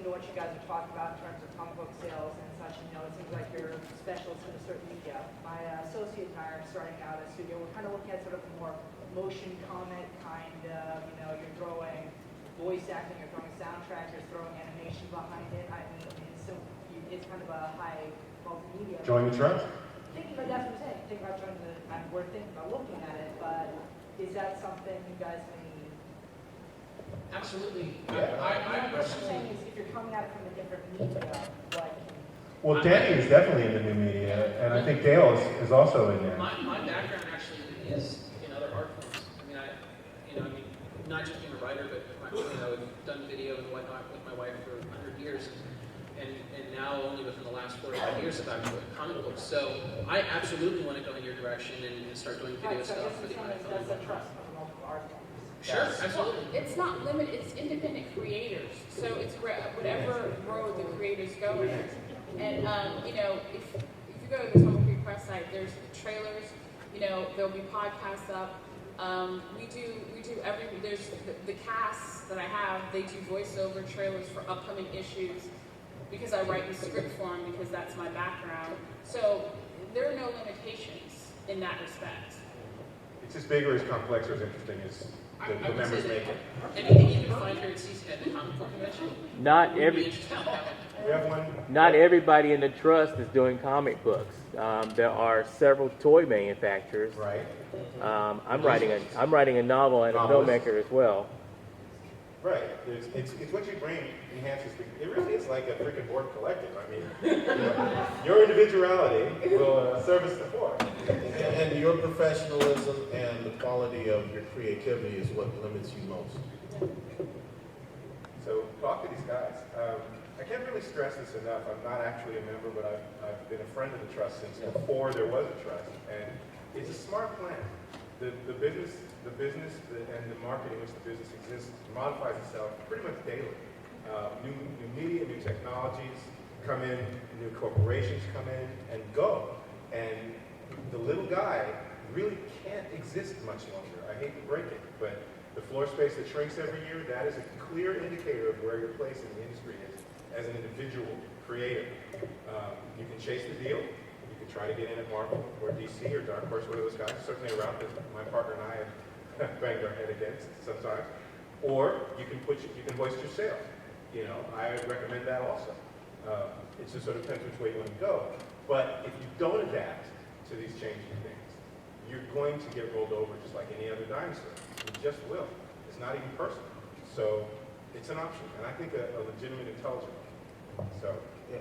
into what you guys are talking about in terms of comic book sales and such, it seems like you're specialists in a certain media. My associate and I are starting out a studio. We're kind of looking at sort of a more motion comic kind of, you're throwing voice acting, you're throwing soundtrack, you're throwing animation behind it. It's kind of a high multimedia. Join the trust? Thinking about, that's what I'm saying. Thinking about joining we're thinking about looking at it, but is that something you guys may? Absolutely. Yeah. I What I'm saying personally, is, if you're coming at it from a different media, like. Well, Danny is definitely in the new media, and I think Dale is also in there. my background actually is in other art forms. Not just being a writer, but I've done video and whatnot with my wife for 100 years. And now only within the last 4 or 5 years have I enjoyed comic books. So I absolutely want to go in your direction and start doing video stuff for the That's a trust of multiple art forms. Sure, absolutely. Well, it's not limited, it's independent creators. So it's whatever road the creators go in. And, if you go to the Total Creek Press site, there's trailers, there'll be podcasts up. We do everything. There's the casts that I have, they do voiceover trailers for upcoming issues because I write in script form because that's my background. So there are no limitations in that respect. It's as big or as complex or as interesting as the members make it. Anything you can find here at the Comic Book Convention? We have one. Not everybody in the trust is doing comic books. There are several toy manufacturers. Right. I'm writing a novel and a filmmaker as well. Right. It's what you bring enhances it really is like a freaking board collective. I mean, your individuality will service the board. And your professionalism and the quality of your creativity is what limits you most. So talk to these guys. I can't really stress this enough. I'm not actually a member, but I've been a friend of the trust since before there was a trust, and it's a smart plan. The business and the market in which the business exists modifies itself pretty much daily. New media, new technologies come in, new corporations come in and go, and the little guy really can't exist much longer. I hate to break it, but the floor space that shrinks every year, that is a clear indicator of where your place in the industry is as an individual creator. You can chase the deal. You can try to get in at Marvel or DC or Dark Horse, one of those guys. Certainly around that my partner and I have banged our head against sometimes. Or you can hoist your sail. I recommend that also. It just sort of depends which way you want to go. But if you don't adapt to these changing things, you're going to get rolled over just like any other dinosaur. You just will. It's not even personal. So it's an option, and I think a legitimate, intelligent one.